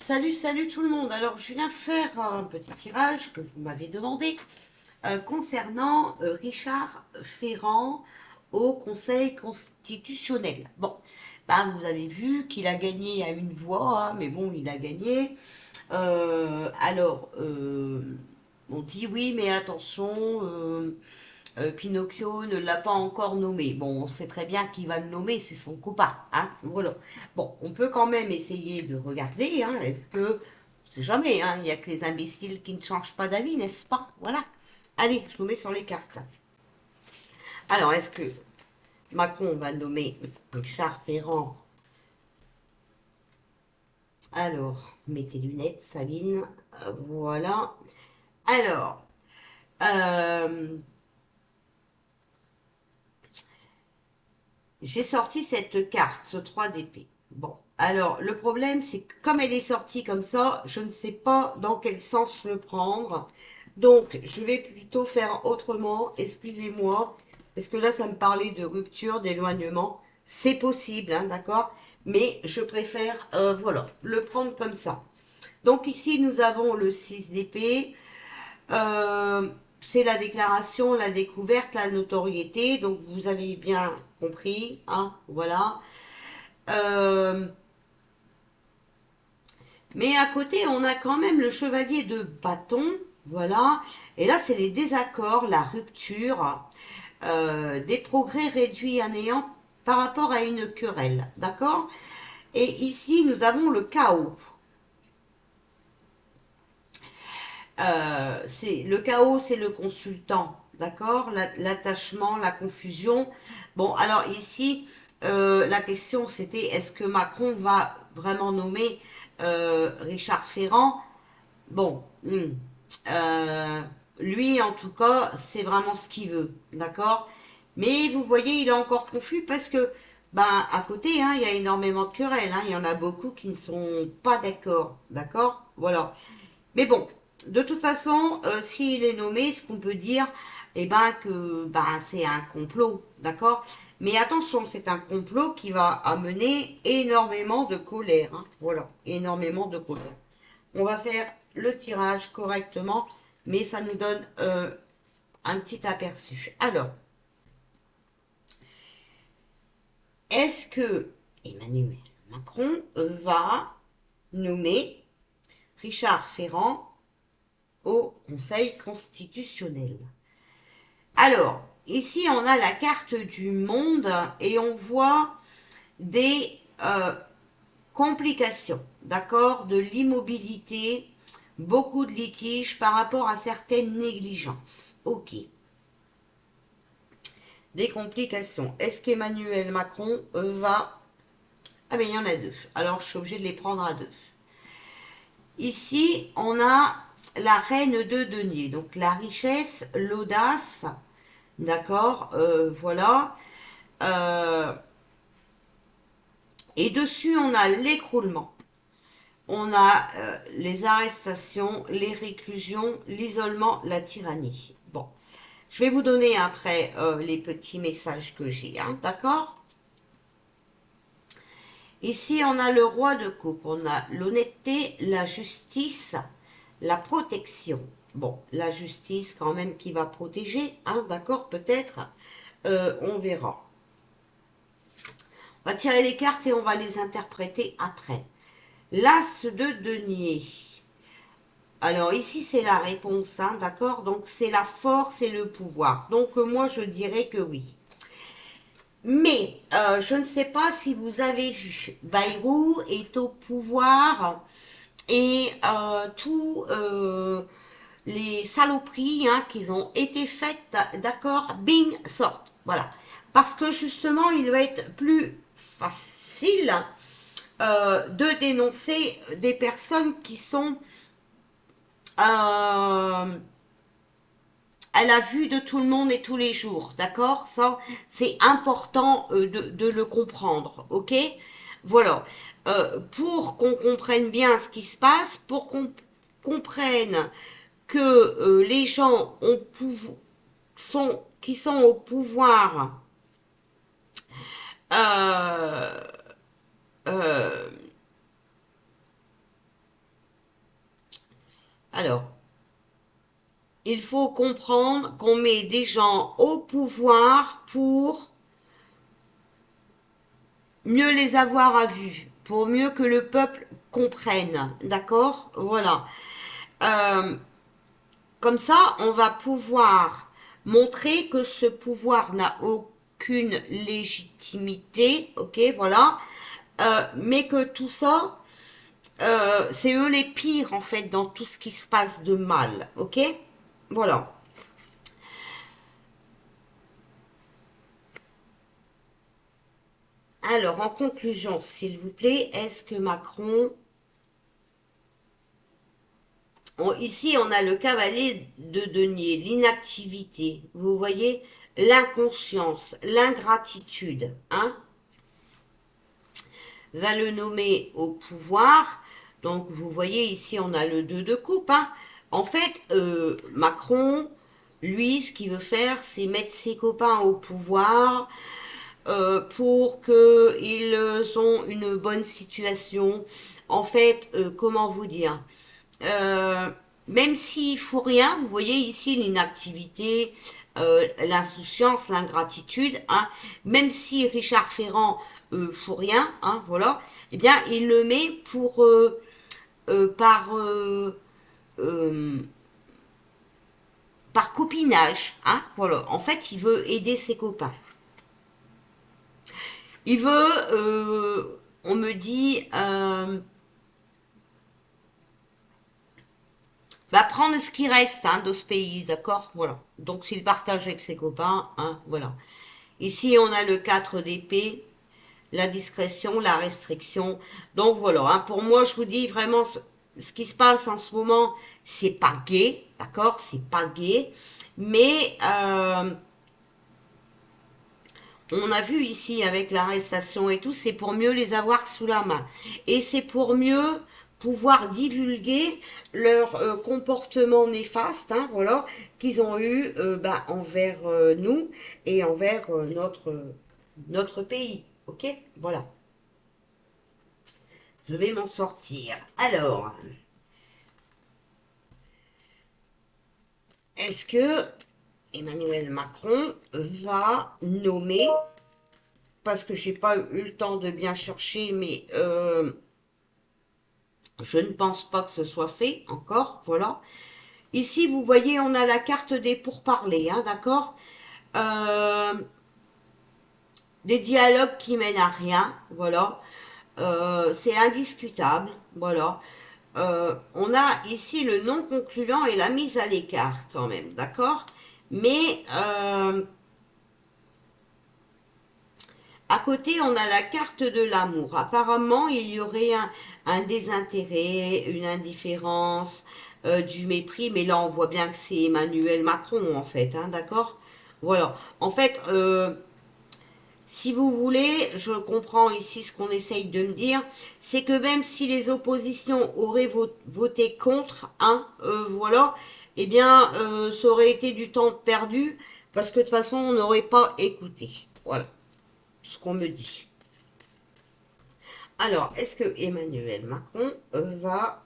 Salut, salut tout le monde. Alors, je viens faire un petit tirage que vous m'avez demandé concernant Richard Ferrand au Conseil constitutionnel. Bon, bah, vous avez vu qu'il a gagné à une voix, hein, mais bon, il a gagné. On dit oui, mais attention, Pinocchio ne l'a pas encore nommé. Bon, on sait très bien qui va le nommer, c'est son copain. Hein, voilà. Bon, on peut quand même essayer de regarder. Hein, est-ce que. On sait jamais, hein, il n'y a que les imbéciles qui ne changent pas d'avis, n'est-ce pas? Voilà. Allez, je vous mets sur les cartes. Alors, est-ce que Macron va nommer Richard Ferrand? Alors, mets tes lunettes, Sabine. Voilà. Alors, euh, j'ai sorti cette carte, ce 3 d'épée. Bon, alors le problème, c'est que comme elle est sortie comme ça, je ne sais pas dans quel sens le prendre. Donc, je vais plutôt faire autrement, excusez-moi, parce que là, ça me parlait de rupture, d'éloignement. C'est possible, hein, d'accord? Mais je préfère, voilà, le prendre comme ça. Donc ici, nous avons le 6 d'épée. Euh, c'est la déclaration, la découverte, la notoriété. Donc vous avez bien compris, hein, voilà. Euh, mais à côté, on a quand même le chevalier de bâton, voilà. Et là, c'est les désaccords, la rupture, des progrès réduits à néant par rapport à une querelle, d'accord? Et ici, nous avons le chaos. C'est le chaos, c'est le consultant, d'accord? L'attachement, la confusion. Bon, alors ici, la question c'était est-ce que Macron va vraiment nommer Richard Ferrand? Bon, euh, lui en tout cas, c'est vraiment ce qu'il veut, d'accord? Mais vous voyez, il est encore confus parce que, ben, à côté, hein, il y a énormément de querelles, hein, il y en a beaucoup qui ne sont pas d'accord, d'accord? Voilà. Mais bon, de toute façon, s'il est nommé, ce qu'on peut dire, eh ben que ben, c'est un complot, d'accord? Mais attention, c'est un complot qui va amener énormément de colère, hein. Voilà, énormément de colère. On va faire le tirage correctement, mais ça nous donne un petit aperçu. Alors, est-ce que Emmanuel Macron va nommer Richard Ferrand au Conseil constitutionnel? Alors, ici, on a la carte du monde et on voit des complications, d'accord, de l'immobilité, beaucoup de litiges par rapport à certaines négligences. Ok. Des complications. Est-ce qu'Emmanuel Macron va... Ah mais il y en a deux. Alors je suis obligée de les prendre à deux. Ici, on a la reine de denier. Donc la richesse, l'audace, d'accord, voilà. Euh, et dessus, on a l'écroulement. On a les arrestations, les réclusions, l'isolement, la tyrannie. Bon, je vais vous donner après les petits messages que j'ai, hein, d'accord? Ici, on a le roi de coupe, on a l'honnêteté, la justice, la protection. Bon, la justice quand même qui va protéger, hein, d'accord, peut-être, on verra. On va tirer les cartes et on va les interpréter après. L'as de denier. Alors ici c'est la réponse, hein, d'accord? Donc c'est la force et le pouvoir. Donc moi je dirais que oui. Mais je ne sais pas si vous avez vu, Bayrou est au pouvoir et tous les saloperies hein, qui ont été faites, d'accord, bing, sortent. Voilà. Parce que justement, il va être plus facile de dénoncer des personnes qui sont euh, à la vue de tout le monde et tous les jours, d'accord? Ça, c'est important de le comprendre, ok? Voilà. Pour qu'on comprenne bien ce qui se passe, pour qu'on comprenne que les gens qui sont au pouvoir euh, euh, Alors, il faut comprendre qu'on met des gens au pouvoir pour mieux les avoir à vue, pour mieux que le peuple comprenne. D'accord? Voilà. Euh, Comme ça, on va pouvoir montrer que ce pouvoir n'a aucune légitimité, ok, voilà, mais que tout ça, c'est eux les pires en fait dans tout ce qui se passe de mal, ok, voilà. Alors, en conclusion, s'il vous plaît, est-ce que Macron... Ici, on a le cavalier de denier, l'inactivité, vous voyez, l'inconscience, l'ingratitude, hein, va le nommer au pouvoir. Donc, vous voyez, ici, on a le 2 de coupe. Hein. En fait, Macron, lui, ce qu'il veut faire, c'est mettre ses copains au pouvoir pour qu'ils ont une bonne situation. En fait, comment vous dire même s'il faut rien, vous voyez ici l'inactivité, l'insouciance, l'ingratitude, hein, même si Richard Ferrand fout rien, hein, voilà, eh bien il le met pour euh, par copinage, hein, voilà. En fait, il veut aider ses copains. Il veut, on me dit, bah, prendre ce qui reste hein, de ce pays, d'accord. Voilà. Donc s'il partage avec ses copains, hein, voilà. Ici, on a le 4 d'épée, la discrétion, la restriction. Donc voilà, hein, pour moi, je vous dis vraiment, ce qui se passe en ce moment, c'est pas gai, d'accord, c'est pas gai. Mais on a vu ici avec l'arrestation et tout, c'est pour mieux les avoir sous la main. Et c'est pour mieux pouvoir divulguer leur comportement néfaste, hein, voilà, qu'ils ont eu bah, envers nous et envers notre pays. Ok, voilà. Je vais m'en sortir. Alors, est-ce que Emmanuel Macron va nommer, parce que j'ai pas eu le temps de bien chercher, mais je ne pense pas que ce soit fait encore, voilà. Ici, vous voyez, on a la carte des pourparlers, hein, d'accord. euh, Des dialogues qui mènent à rien, voilà. C'est indiscutable, voilà. On a ici le non concluant et la mise à l'écart quand même, d'accord. Mais à côté, on a la carte de l'amour. Apparemment, il y aurait un désintérêt, une indifférence, du mépris. Mais là, on voit bien que c'est Emmanuel Macron, en fait, hein, d'accord. Voilà. En fait, si vous voulez, je comprends ici ce qu'on essaye de me dire, c'est que même si les oppositions auraient voté contre, hein, voilà, eh bien, ça aurait été du temps perdu, parce que de toute façon, on n'aurait pas écouté. Voilà ce qu'on me dit. Alors, est-ce que Emmanuel Macron va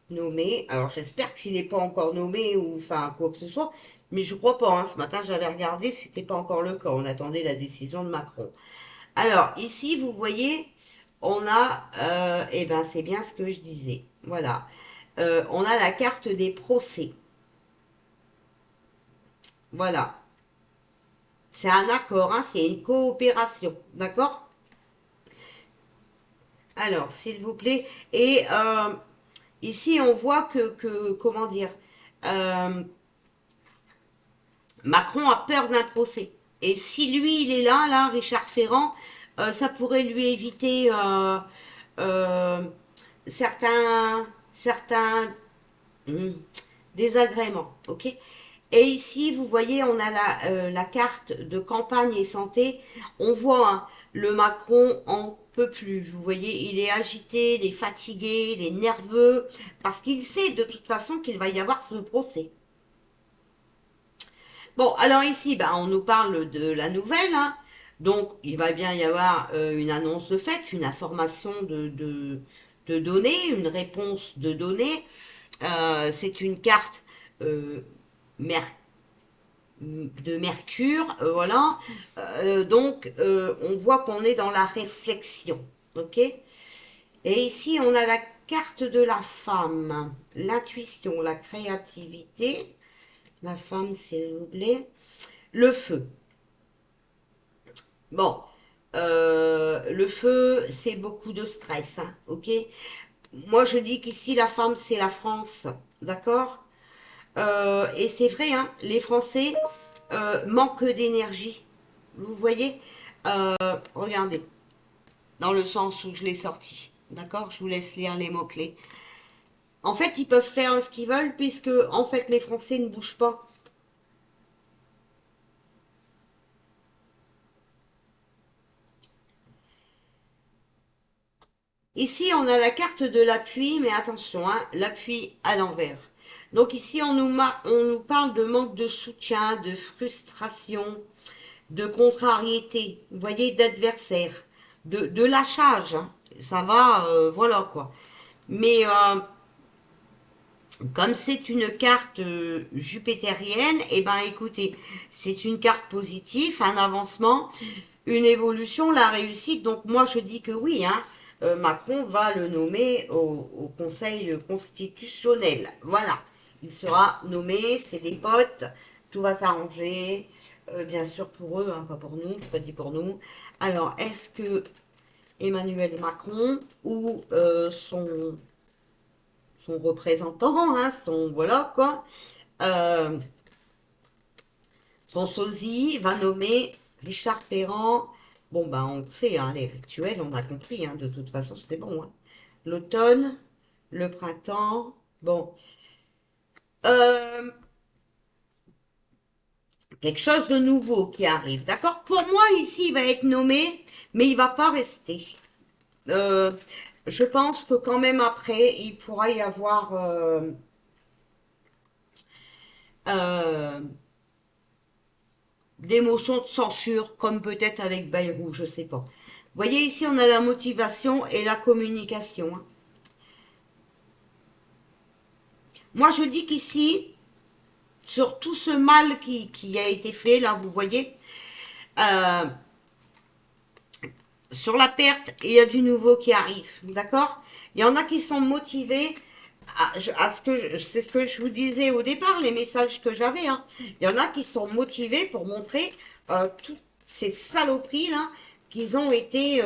nommer, alors j'espère qu'il n'est pas encore nommé, ou enfin quoi que ce soit, mais je crois pas, hein. Ce matin j'avais regardé, c'était pas encore le cas, on attendait la décision de Macron. Alors, ici, vous voyez, on a, eh ben, c'est bien ce que je disais. Voilà. On a la carte des procès. Voilà. C'est un accord, hein, c'est une coopération. D'accord. Alors, s'il vous plaît. Et ici, on voit comment dire, euh, Macron a peur d'un procès. Et si lui, il est là, Richard Ferrand, ça pourrait lui éviter euh, certains désagréments, ok. Et ici, vous voyez, on a la carte de campagne et santé. On voit hein, le Macron en peut plus. Vous voyez, il est agité, il est fatigué, il est nerveux, parce qu'il sait de toute façon qu'il va y avoir ce procès. Bon, alors ici, bah, on nous parle de la nouvelle. Hein. Donc, il va bien y avoir une annonce de fait, une information de données, une réponse de données. C'est une carte euh, mer- de Mercure, voilà. Donc, on voit qu'on est dans la réflexion, ok? Et ici, on a la carte de la femme, l'intuition, la créativité. La femme, s'il vous plaît. Le feu. Bon, le feu, c'est beaucoup de stress, hein, ok? Moi, je dis qu'ici, la femme, c'est la France, d'accord? Et c'est vrai, hein, les Français manquent d'énergie. Vous voyez? Regardez, dans le sens où je l'ai sorti, d'accord? Je vous laisse lire les mots-clés. En fait, ils peuvent faire ce qu'ils veulent puisque, en fait, les Français ne bougent pas. Ici, on a la carte de l'appui, mais attention, hein, l'appui à l'envers. Donc ici, on nous parle de manque de soutien, de frustration, de contrariété, vous voyez, d'adversaire, de lâchage, hein. Ça va, voilà quoi. Mais comme c'est une carte jupitérienne, eh ben écoutez, c'est une carte positive, un avancement, une évolution, la réussite. Donc moi je dis que oui, hein, Macron va le nommer au Conseil constitutionnel. Voilà, il sera nommé, c'est des potes, tout va s'arranger. Bien sûr pour eux, hein, pas pour nous, pas dit pour nous. Alors, est-ce que Emmanuel Macron ou son représentant, hein, son voilà quoi, euh, son sosie va nommer Richard Ferrand. Bon, ben, on sait, hein, les rituels, on a compris, hein, de toute façon, c'était bon. Hein. L'automne, le printemps, bon. Euh, quelque chose de nouveau qui arrive, d'accord? Pour moi, ici, il va être nommé, mais il va pas rester. Euh, je pense que quand même après, il pourra y avoir euh, des motions de censure, comme peut-être avec Bayrou, je sais pas. Vous voyez, ici, on a la motivation et la communication. Hein. Moi, je dis qu'ici, sur tout ce mal qui a été fait, là, vous voyez, euh, sur la perte, il y a du nouveau qui arrive, d'accord? Il y en a qui sont motivés c'est ce que je vous disais au départ, les messages que j'avais. Hein. Il y en a qui sont motivés pour montrer toutes ces saloperies là qui ont été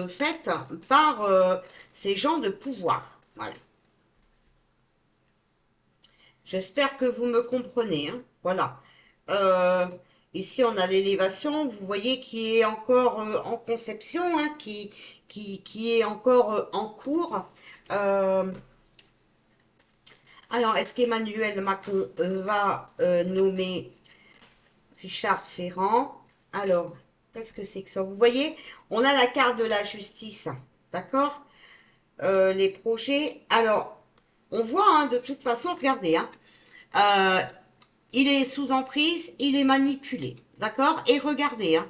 faites par ces gens de pouvoir. Voilà. J'espère que vous me comprenez. Hein. Voilà. Euh, ici, on a l'élévation, vous voyez, qui est encore en conception, hein, qui est encore en cours. Euh, alors, est-ce qu'Emmanuel Macron va nommer Richard Ferrand? Alors, qu'est-ce que c'est que ça? Vous voyez, on a la carte de la justice, d'accord? Les projets. Alors, on voit, hein, de toute façon, regardez, hein, euh, il est sous emprise, il est manipulé, d'accord? Et regardez, hein,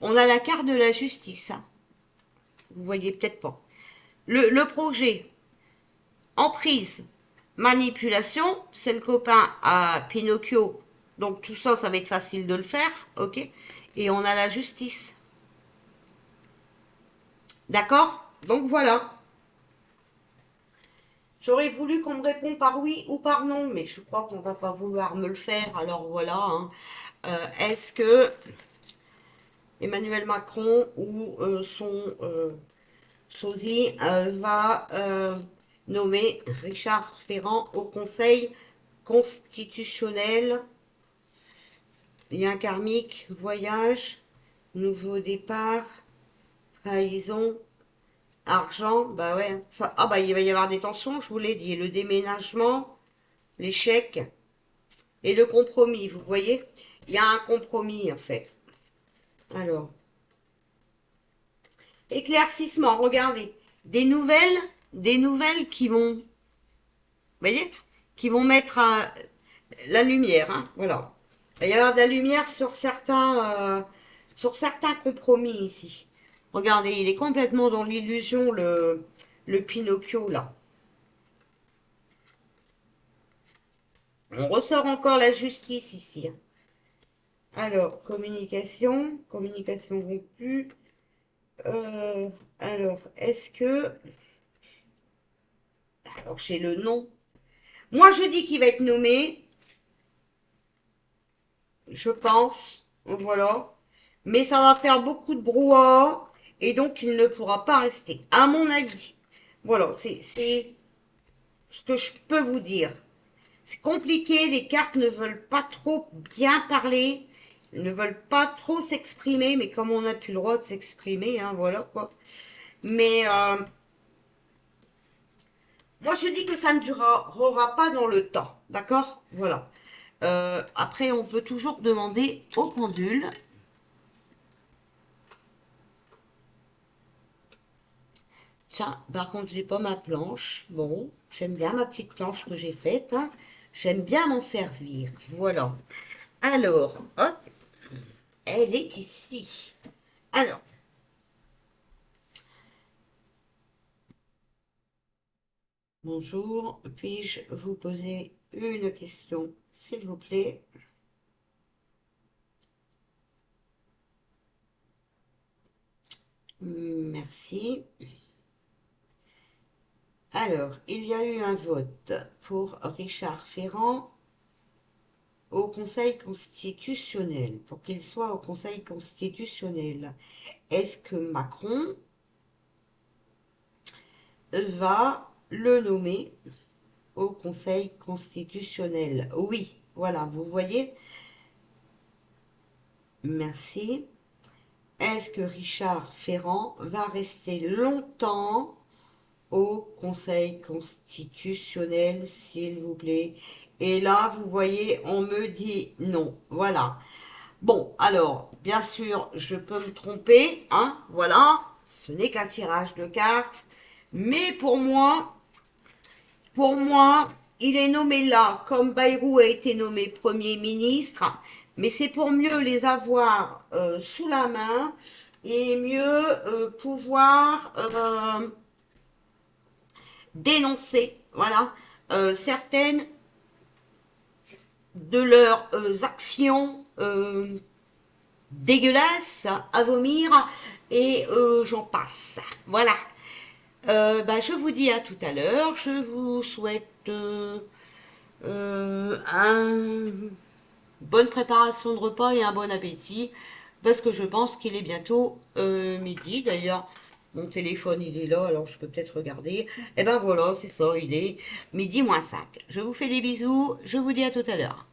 on a la carte de la justice, hein. Vous voyez peut-être pas. Le projet, emprise, manipulation, c'est le copain à Pinocchio. Donc tout ça, ça va être facile de le faire, ok? Et on a la justice. D'accord? Donc voilà. J'aurais voulu qu'on me réponde par oui ou par non, mais je crois qu'on va pas vouloir me le faire. Alors voilà. Hein. Est-ce que Emmanuel Macron ou son sosie va nommer Richard Ferrand au Conseil constitutionnel? Lien karmique, voyage, nouveau départ, trahison, argent, bah ouais. Ça, ah bah il va y avoir des tensions, je vous l'ai dit. Le déménagement, l'échec et le compromis, vous voyez? Il y a un compromis en fait. Alors, éclaircissement, regardez. Des nouvelles qui vont, vous voyez? Qui vont mettre la lumière, hein, voilà. Il va y avoir de la lumière sur certains compromis ici. Regardez, il est complètement dans l'illusion, le Pinocchio, là. On ressort encore la justice ici. Alors, communication, communication rompue. Alors, est-ce que... Alors, j'ai le nom. Moi, je dis qu'il va être nommé, je pense. Voilà. Mais ça va faire beaucoup de brouhaha et donc il ne pourra pas rester, à mon avis. Voilà, c'est ce que je peux vous dire. C'est compliqué, les cartes ne veulent pas trop bien parler, ne veulent pas trop s'exprimer, mais comme on n'a plus le droit de s'exprimer, hein, voilà quoi. Mais moi je dis que ça ne durera pas dans le temps, d'accord? Voilà. Après, on peut toujours demander au pendule. Tiens, par contre, j'ai pas ma planche. Bon, j'aime bien ma petite planche que j'ai faite, hein. J'aime bien m'en servir. Voilà. Alors, hop, elle est ici. Alors, bonjour. Puis-je vous poser une question, s'il vous plaît? Merci. Alors, il y a eu un vote pour Richard Ferrand au Conseil constitutionnel, pour qu'il soit au Conseil constitutionnel. Est-ce que Macron va le nommer au Conseil constitutionnel? Oui, voilà, vous voyez. Merci. Est-ce que Richard Ferrand va rester longtemps au Conseil constitutionnel, s'il vous plaît? Et là, vous voyez, on me dit non. Voilà. Bon, alors, bien sûr, je peux me tromper, hein, voilà. Ce n'est qu'un tirage de cartes. Mais pour moi, il est nommé là, comme Bayrou a été nommé Premier ministre, mais c'est pour mieux les avoir sous la main et mieux pouvoir dénoncer, voilà, certaines de leurs actions dégueulasses à vomir et j'en passe. Voilà. Bah, je vous dis à tout à l'heure. Je vous souhaite une bonne préparation de repas et un bon appétit parce que je pense qu'il est bientôt midi. D'ailleurs, mon téléphone il est là, alors je peux peut-être regarder. Et ben voilà, c'est ça, il est midi moins 5. Je vous fais des bisous. Je vous dis à tout à l'heure.